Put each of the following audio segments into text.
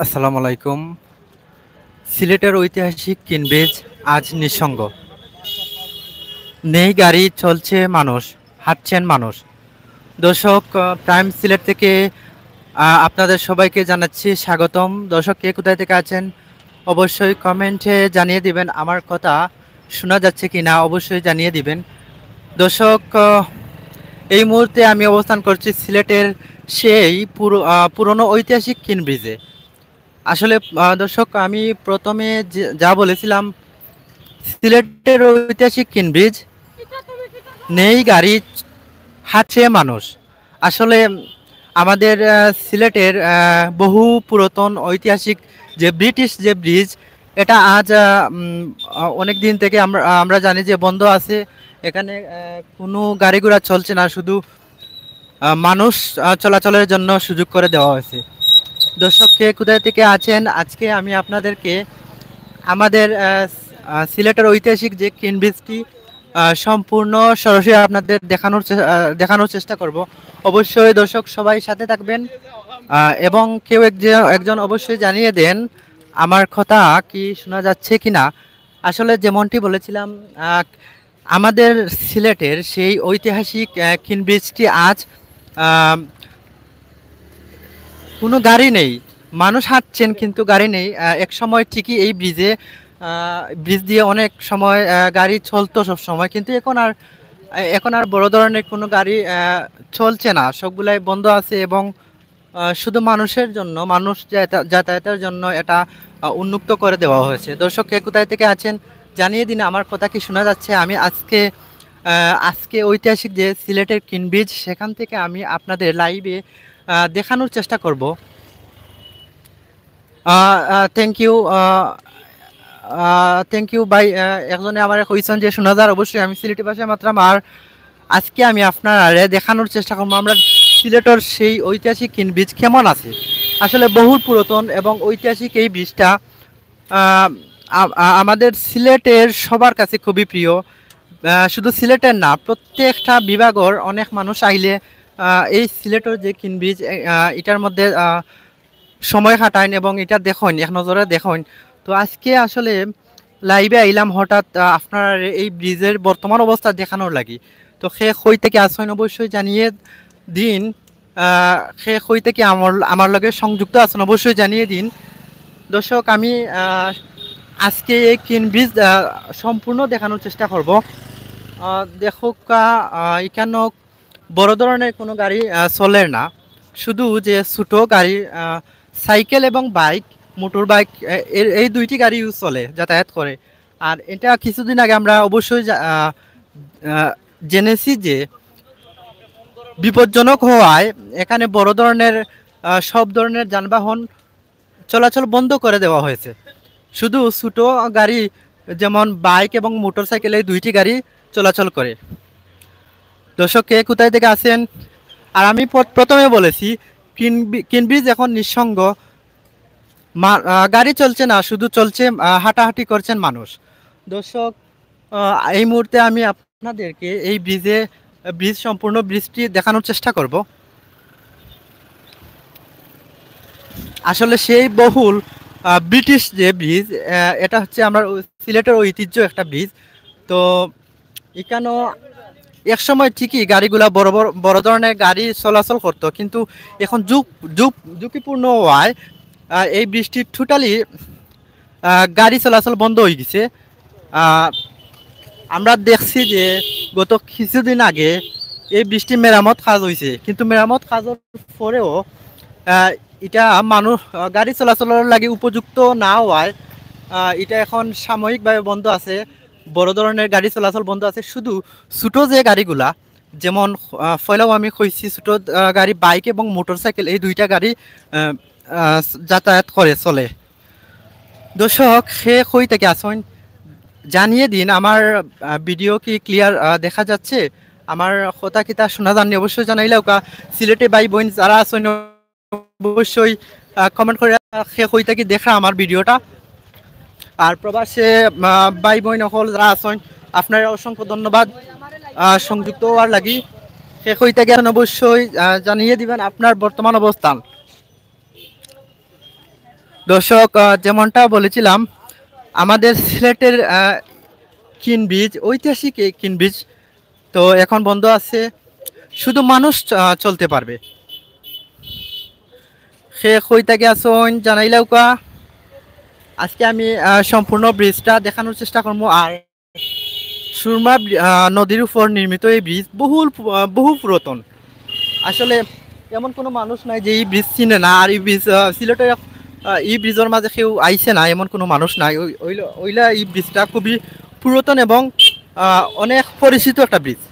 আসসালামু আলাইকুম। সিলেটের ঐতিহাসিক কিনব্রিজ আজ নিঃসঙ্গ। নেই গাড়ি, চলছে মানুষ, হাঁটছেন মানুষ। দর্শক, প্রাইম সিলেট থেকে আপনাদের সবাইকে জানাচ্ছি স্বাগতম। দর্শক, কে কোথায় থেকে আছেন অবশ্যই কমেন্টে জানিয়ে দিবেন। আমার কথা শোনা যাচ্ছে কি না অবশ্যই জানিয়ে দিবেন। দর্শক, এই মুহূর্তে আমি অবস্থান করছি সিলেটের সেই পুরনো ঐতিহাসিক কিনব্রিজে। আসলে দর্শক, আমি প্রথমে যা বলেছিলাম, সিলেটের ঐতিহাসিক কিনব্রিজ, নেই গাড়ি, হাঁটছে মানুষ। আসলে আমাদের সিলেটের বহু পুরাতন ঐতিহাসিক যে ব্রিটিশ যে ব্রিজ, এটা আজ অনেক দিন থেকে আমরা জানি যে বন্ধ আছে। এখানে কোনো গাড়ি ঘোড়া চলছে না, শুধু মানুষ চলাচলের জন্য সুযোগ করে দেওয়া হয়েছে। দর্শককে কোথায় থেকে আছেন, আজকে আমি আপনাদেরকে আমাদের সিলেটের ঐতিহাসিক যে কিনব্রিজটি সম্পূর্ণ সরাসরি আপনাদের দেখানোর চেষ্টা করব। অবশ্যই দর্শক সবাই সাথে থাকবেন, এবং কেউ একজন অবশ্যই জানিয়ে দেন আমার কথা কি শোনা যাচ্ছে কিনা। আসলে যেমনটি বলেছিলাম, আমাদের সিলেটের সেই ঐতিহাসিক কিনব্রিজটি আজ কোনো গাড়ি নেই, মানুষ হাঁটছেন কিন্তু গাড়ি নেই। এক সময় ঠিকই এই ব্রিজ দিয়ে অনেক সময় গাড়ি চলতো সব সময়, কিন্তু এখন আর বড় ধরনের কোনো গাড়ি চলছে না, সবগুলাই বন্ধ আছে। এবং শুধু মানুষের জন্য, মানুষ যাতায়াতের জন্য এটা উন্মুক্ত করে দেওয়া হয়েছে। দর্শক, কে কোথায় থেকে আছেন জানিয়ে দিন আমার কথা কি শোনা যাচ্ছে। আমি আজকে ঐতিহাসিক যে সিলেটের কিনব্রিজ, সেখান থেকে আমি আপনাদের লাইভে দেখানোর চেষ্টা করব। থ্যাংক ইউ, থ্যাংক ইউ ভাই। একজনে আমার কইছেন যে শোনা যায়, অবশ্যই আমি সিলেটি ভাষায় মাত্রাম। আর আজকে আমি আপনারা দেখানোর চেষ্টা করবো আমরা সিলেটের সেই ঐতিহাসিক কিনব্রিজ কেমন আছে। আসলে বহু পুরাতন এবং ঐতিহাসিক এই ব্রিজটা আমাদের সিলেটের সবার কাছে খুবই প্রিয়। শুধু সিলেটের না, প্রত্যেকটা বিভাগের অনেক মানুষ আইলে এই সিলেটের যে কিনব্রিজ, এটার মধ্যে সময় কাটাইন এবং এটা দেখুন, এক নজরে দেখুন। তো আজকে আসলে লাইভে আইলাম হঠাৎ আপনার এই ব্রিজের বর্তমান অবস্থা দেখানোর লাগি। তো সে কই থেকে আসেন অবশ্যই জানিয়ে দিন। সে কই থেকে আমার লগে সংযুক্ত আছেন অবশ্যই জানিয়ে দিন। দর্শক, আমি আজকে এই কিনব্রিজ সম্পূর্ণ দেখানোর চেষ্টা করব। দেখুক, এখানে বড় ধরনের কোনো গাড়ি চলে না, শুধু যে ছোটো গাড়ি, সাইকেল এবং বাইক, মোটর বাইক, এই দুইটি গাড়ি ইউজ চলে, যাতায়াত করে। আর এটা কিছুদিন আগে আমরা অবশ্যই জেনেছি যে বিপজ্জনক হওয়ায় এখানে বড় ধরনের সব ধরনের যানবাহন চলাচল বন্ধ করে দেওয়া হয়েছে। শুধু ছোটো গাড়ি যেমন বাইক এবং মোটর সাইকেল, এই দুইটি গাড়ি চলাচল করে। দর্শক, কে কোথায় থেকে আছেন। আর আমি প্রথমে বলেছি কিনব্রিজ এখন নিঃসঙ্গ, গাড়ি চলছে না, শুধু চলছে হাঁটাহাঁটি করছেন মানুষ। দর্শক, এই মুহূর্তে আমি আপনাদেরকে এই ব্রিজ সম্পূর্ণ ব্রিজটি দেখানোর চেষ্টা করব। আসলে সেই বহুল ব্রিটিশ যে ব্রিজ, এটা হচ্ছে আমার সিলেটের ঐতিহ্য একটা ব্রিজ। তো এখানেও এক সময় ঠিকই গাড়িগুলা বড় ধরনের গাড়ি চলাচল করতো, কিন্তু এখন ঝুঁকিপূর্ণ হওয়ায় এই ব্রিজটি টোটালি গাড়ি চলাচল বন্ধ হয়ে গেছে। আমরা দেখছি যে গত কিছুদিন আগে এই ব্রিজটি মেরামত কাজ হয়েছে, কিন্তু মেরামত কাজের পরেও এটা মানুষ গাড়ি চলাচলের লাগে উপযুক্ত না হওয়ায় এটা এখন সাময়িকভাবে বন্ধ আছে। বড় ধরনের গাড়ি চলাচল বন্ধ আছে, শুধু ছোটো যে গাড়িগুলা, যেমন ফয়লাও আমি কইছি, ছোটো গাড়ি বাইক এবং মোটর সাইকেল, এই দুইটা গাড়ি যাতায়াত করে চলে। দর্শক, সে কই থেকে আসুন জানিয়ে দিন আমার ভিডিও কি ক্লিয়ার দেখা যাচ্ছে, আমার কথা কি তা শোনা যাননি অবশ্যই জানাইলে সিলেটে ভাই বোন যারা আছেন অবশ্যই কমেন্ট করে সে কই থেকে দেখা আমার ভিডিওটা। আর প্রবাসে ভাই বোন সকল যারা আছেন আপনার অসংখ্য ধন্যবাদ সংযুক্ত হওয়ার লাগি। সে কই থেকে অবশ্যই জানিয়ে দিবেন আপনার বর্তমান অবস্থান। দর্শক, যেমনটা বলেছিলাম, আমাদের সিলেটের কিন ব্রিজ, ঐতিহাসিক এই কিন ব্রিজ তো এখন বন্ধ আছে, শুধু মানুষ চলতে পারবে। সে কই থেকে আসুন জানাইলেও কা। আজকে আমি সম্পূর্ণ ব্রিজটা দেখানোর চেষ্টা করবো। আর সুরমা নদীর উপর নির্মিত এই ব্রিজ বহু পুরাতন। আসলে এমন কোনো মানুষ নাই যে এই ব্রিজ চিনে না। আর এই ব্রিজ সিলেটের এই ব্রিজের মাঝে কেউ আইছে না এমন কোনো মানুষ নাই। ওইলা এই ব্রিজটা খুবই পুরাতন এবং অনেক পরিচিত একটা ব্রিজ।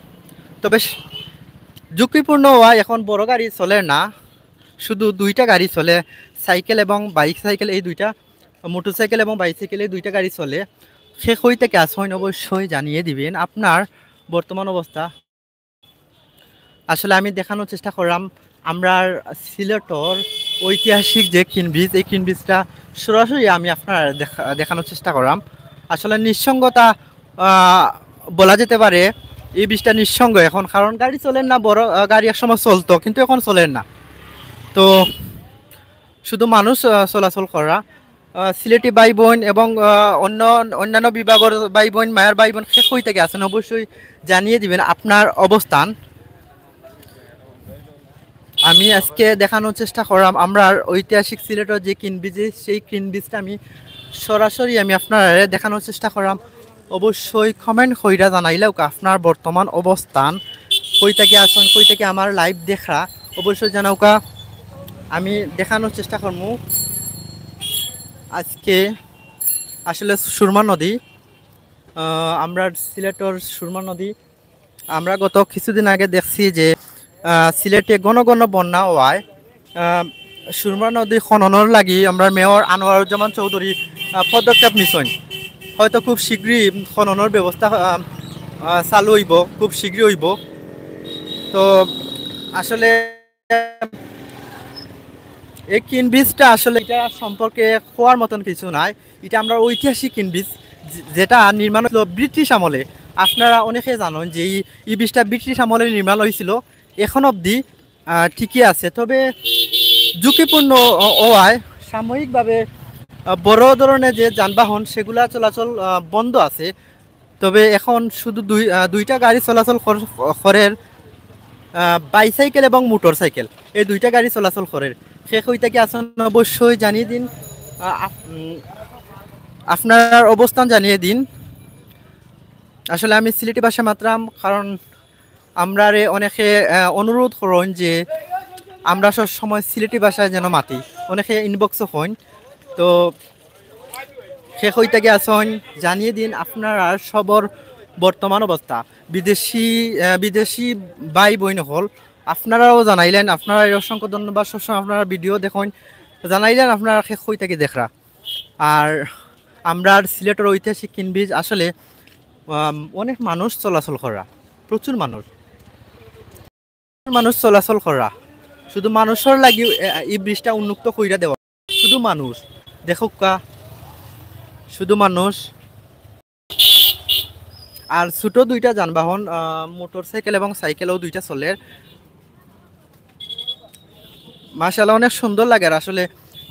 তবে ঝুঁকিপূর্ণ হওয়া এখন বড় গাড়ি চলে না, শুধু দুইটা গাড়ি চলে, সাইকেল এবং বাইক সাইকেল, এই দুইটা মোটরসাইকেল এবং বাইসাইকেল এই দুইটা গাড়ি চলে। সে কই থেকে আসেন অবশ্যই জানিয়ে দিবেন আপনার বর্তমান অবস্থা। আসলে আমি দেখানোর চেষ্টা করলাম আমরা সিলেটর ঐতিহাসিক যে কিন ব্রিজ, এই কিন ব্রিজটা সরাসরি আমি আপনার দেখানোর চেষ্টা করলাম। আসলে নিঃসঙ্গতা বলা যেতে পারে এই ব্রিজটা নিঃসঙ্গ এখন, কারণ গাড়ি চলেন না। বড় গাড়ি একসময় চলতো কিন্তু এখন চলেন না। তো শুধু মানুষ চলাচল করা। সিলেটি ভাই বোন এবং অন্যান্য বিভাগের ভাই বোন, মায়ের ভাই বোন শেষ হয়ে থেকে আছেন, অবশ্যই জানিয়ে দিবেন আপনার অবস্থান। আমি আজকে দেখানোর চেষ্টা করলাম আমরা ঐতিহাসিক সিলেটের যে কিন ব্রিজ, সেই কিন ব্রিজটা আমি সরাসরি আপনার দেখানোর চেষ্টা করলাম। অবশ্যই কমেন্ট কইরা জানাইলেও আপনার বর্তমান অবস্থান, কই থেকে আসুন, কই থেকে আমার লাইভ দেখা, অবশ্যই জানাওকা। আমি দেখানোর চেষ্টা করবো। আজকে আসলে সুরমা নদী, আমরা সিলেটের সুরমা নদী, আমরা গত কিছুদিন আগে দেখছি যে সিলেটে ঘন ঘন বন্যা হওয়ায় সুরমা নদী খননের লাগি আমরা মেয়র আনোয়ারুজ্জামান চৌধুরী পদক্ষেপ নিছেন। হয়তো খুব শীঘ্রই খননের ব্যবস্থা চালু হইব, খুব শীঘ্রই হইব। তো আসলে এই কিন ব্রিজটা আসলে এটা সম্পর্কে খোয়ার মতন কিছু নাই। এটা আমরা ঐতিহাসিক কিন ব্রিজ, যেটা নির্মাণ হলো ব্রিটিশ আমলে। আপনারা অনেকে জানেন যে এই ব্রিজটা ব্রিটিশ আমলে নির্মাণ হয়েছিল, এখন অবধি ঠিকই আছে। তবে ঝুঁকিপূর্ণ হওয়ায় সাময়িকভাবে বড় ধরনের যে যানবাহন সেগুলা চলাচল বন্ধ আছে। তবে এখন শুধু দুইটা গাড়ি চলাচল করে, বাইসাইকেল এবং মোটর সাইকেল, এই দুইটা গাড়ি চলাচল করে। সে কই থেকে আসুন অবশ্যই জানিয়ে দিন, আপনার অবস্থান জানিয়ে দিন। আসলে আমি সিলেটি ভাষা মাত্রাম, কারণ আমরা অনেকে অনুরোধ করেন যে আমরা সব সময় সিলেটি ভাষায় যেন মাতি, অনেকে ইনবক্সও হন। তো সে কই থেকে আসুন জানিয়ে দিন আপনার সবর বর্তমান অবস্থা। বিদেশি ভাই বোন হল, আপনারাও জানাইলেন, আপনারা অসংখ্য ধন্যবাদ। সবসময় আপনারা ভিডিও দেখুন, জানাইলেন আপনারা শেষ হয়ে থেকে দেখরা। আর আমরা সিলেটের ঐতিহাসিক কিন ব্রিজ আসলে অনেক মানুষ চলাচল করা, প্রচুর মানুষ চলাচল করা, শুধু মানুষের লাগি এই ব্রিজটা উন্মুক্ত কইরা দেওয়া। শুধু মানুষ দেখুক কা, শুধু মানুষ। আর ছোট দুইটা যানবাহন, মোটর সাইকেল এবং সাইকেলও দুইটা চলে। মাশাআল্লাহ অনেক সুন্দর লাগে। আর আসলে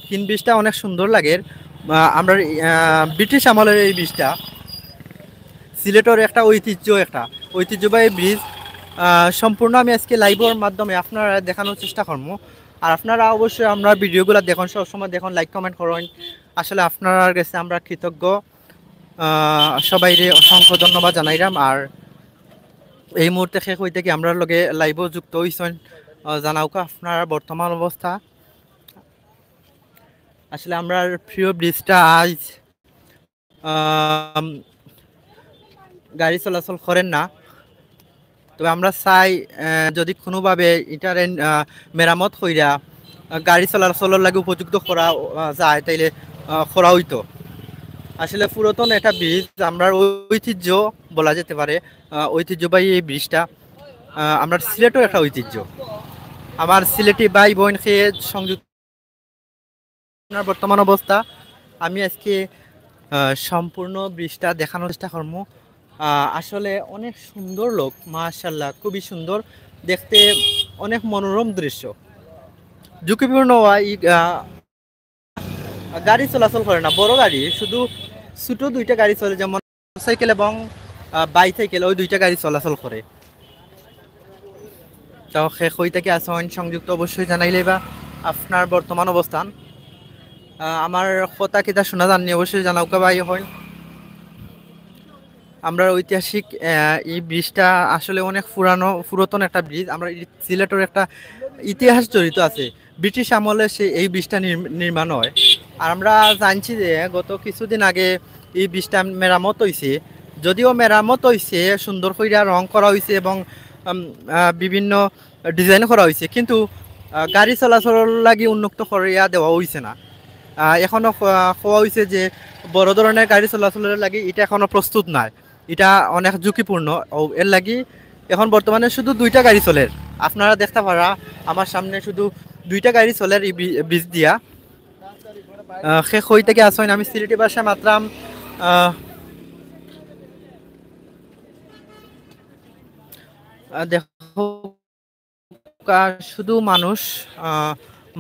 কিন ব্রিজটা অনেক সুন্দর লাগে। আমরা ব্রিটিশ আমলের এই ব্রিজটা সিলেটের একটা ঐতিহ্যবাহী ব্রিজ। সম্পূর্ণ আমি আজকে লাইভের মাধ্যমে আপনারা দেখানোর চেষ্টা করবো। আর আপনারা অবশ্যই আমরা ভিডিওগুলো দেখুন, সবসময় দেখুন, লাইক কমেন্ট করুন। আসলে আপনার কাছে আমরা কৃতজ্ঞ। সবাই অসংখ্য ধন্যবাদ জানাইলাম। আর এই মুহূর্তে শেষ হইতে কি আমরা লগে লাইভও যুক্ত হয়েছেন, জানাওকা আপনার বর্তমান অবস্থা। আসলে আমরা প্রিয় ব্রিজটা আজ গাড়ি চলাচল করেন না। তবে আমরা চাই যদি কোনোভাবে এটার মেরামত কইরা গাড়ি চলাচলের লাগে উপযুক্ত করা যায়, তাইলে করা হইতো। আসলে পুরাতন একটা ব্রিজ, আমরা ঐতিহ্য বলা যেতে পারে, ঐতিহ্যবাহী এই ব্রিজটা আমরা সিলেটের একটা ঐতিহ্য। আমার সিলেটি ভাই বোন খেয়ে সংযুক্ত বর্তমান অবস্থা। আমি আজকে সম্পূর্ণ ব্রিজটা দেখানোর চেষ্টা করবো। আসলে অনেক সুন্দর লোক, মাশাআল্লাহ, খুবই সুন্দর দেখতে, অনেক মনোরম দৃশ্য। ঝুঁকিপূর্ণ গাড়ি চলাচল করে না, বড় গাড়ি শুধু ছোট দুইটা গাড়ি চলে, যেমন সাইকেল এবং বাইসাইকেল, ওই দুইটা গাড়ি চলাচল করে। তো শেষ হই থেকে আসন সংযুক্ত অবশ্যই জানাইলে বা আপনার বর্তমান অবস্থান আমার কথা কিতা শোনা জাননি অবশ্যই জানাও ভাই হয়। আমরা ঐতিহাসিক এই ব্রিজটা আসলে অনেক পুরাতন একটা ব্রিজ। আমরা সিলেটের একটা ইতিহাস জড়িত আছে, ব্রিটিশ আমলে এই ব্রিজটা নির্মাণ হয়। আর আমরা জানছি যে গত কিছুদিন আগে এই ব্রিজটা মেরামত হয়েছে, যদিও মেরামত হয়েছে সুন্দর কইরা রং করা হয়েছে এবং বিভিন্ন ডিজাইন করা হয়েছে, কিন্তু গাড়ি চলাচলের লাগি উন্মুক্ত করিয়া দেওয়া হয়েছে না। এখনো কোয়া হয়েছে যে বড় ধরনের গাড়ি চলাচলের লাগি এটা এখনো প্রস্তুত নাই, এটা অনেক ঝুঁকিপূর্ণ। এর লাগি এখন বর্তমানে শুধু দুইটা গাড়ি চলে। আপনারা দেখতে পারা আমার সামনে শুধু দুইটা গাড়ি চলে এই ব্রিজ দিয়া। শেষ হই থেকে আসেন আমি সিলেটি ভাষায় মাত্রাম দেখো শুধু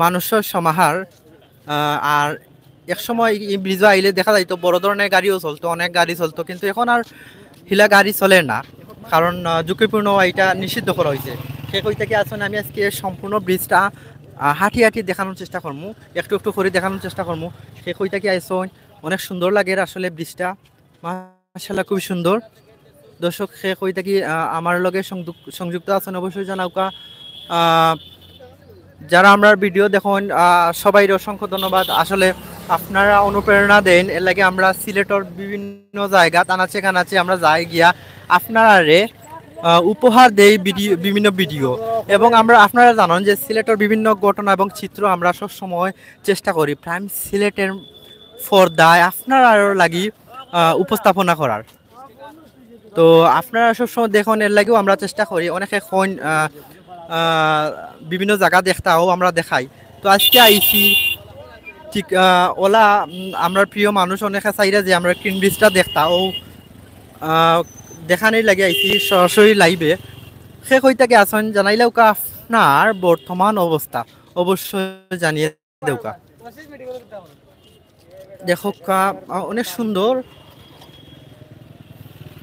মানুষের সমাহার। আর এক সময় এই ব্রিজ আইলে দেখা যাইতো বড় ধরনের গাড়িও চলতো, অনেক গাড়ি চলতো, কিন্তু এখন আর হিলা গাড়ি চলে না, কারণ ঝুঁকিপূর্ণ এটা নিষিদ্ধ করা হয়েছে। সে কই থেকে আসলে আমি আজকে সম্পূর্ণ ব্রিজটা হাঁটি হাঁটি দেখানোর চেষ্টা করবো, একটু একটু করে দেখানোর চেষ্টা করবো। সে কই থেকে আসুন, অনেক সুন্দর লাগে আসলে ব্রিজটা, মাশাআল্লাহ খুবই সুন্দর। দর্শক সে কই থেকে আমার লগে সংযুক্ত আছেন অবশ্যই জানাওকা। যারা আমরা ভিডিও দেখুন সবাই অসংখ্য ধন্যবাদ। আসলে আপনারা অনুপ্রেরণা দেন, এর লাগে আমরা সিলেটের বিভিন্ন জায়গা আনাচে কানাচে আমরা যাই গিয়া আপনারে উপহার দেই বিভিন্ন ভিডিও। এবং আমরা আপনারা জানেন যে সিলেটের বিভিন্ন ঘটনা এবং চিত্র আমরা সব সময় চেষ্টা করি প্রাইম সিলেটের পর্দায় আপনারা লাগি উপস্থাপনা করার। তো আপনারা সবসময় দেখুন, এর লাগেও আমরা চেষ্টা করি। অনেকে এখন বিভিন্ন জায়গা দেখতাও আমরা দেখাই। তো আজকে আইসি ঠিক ওলা আমরা প্রিয় মানুষ অনেকে চাইরা যে আমরা ক্রিন ব্রিজটা দেখতাও দেখানোর লাগে আইসি সরাসরি লাইভে। সে কই থেকে আসেন জানাইলেও কা আপনার বর্তমান অবস্থা অবশ্যই জানিয়ে দেউকা। দেখো অনেক সুন্দর।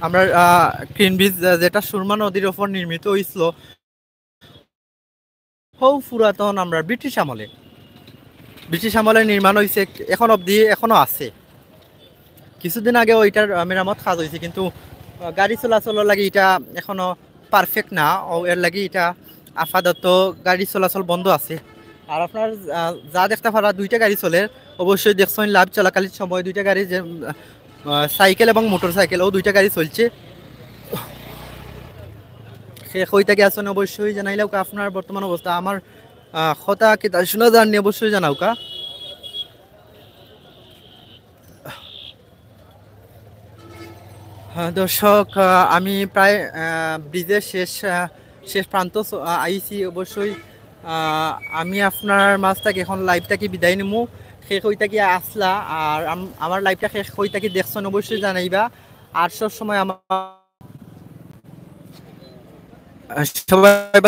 আমরা ক্রিন ব্রিজ যেটা সুরমা নদীর ওপর নির্মিত হয়েছিল হৌ পুরাতন, আমরা ব্রিটিশ আমলে নির্মাণ হয়েছে, এখন অবধি এখনো আছে। কিছুদিন আগে ওইটার মেরামত কাজ হয়েছে, কিন্তু গাড়ি চলাচলের লাগে এটা এখনো পারফেক্ট না, ও এর লাগে এটা আপাতত গাড়ি চলাচল বন্ধ আছে। আর আপনার যা দেখতে পারা দুইটা গাড়ি চলে, অবশ্যই দেখছেন লাভ চলাকালীন সময় দুইটা গাড়ি, যে সাইকেল এবং মোটর সাইকেল, ও দুইটা গাড়ি চলছে। সে কই থেকে আসেন অবশ্যই জানাইলেও আপনার বর্তমান অবস্থা আমার কথা কি তা শোনা জাননি অবশ্যই জানাও কা। দর্শক আমি প্রায় ব্রিজের শেষ প্রান্ত আইছি অবশ্যই। আমি আপনার মাছ থেকে এখন লাইভটাকে বিদায় নিমু। শেষ হই থাকি আসলা আর আমার লাইভটা শেষ হই থাকি দেখছেন অবশ্যই জানাইবা। আর সব সময় আমার সবাই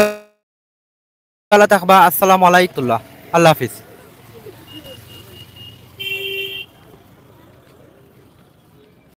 ভালো থাকবা। আসসালামু আলাইকুম, আল্লাহ হাফিজ।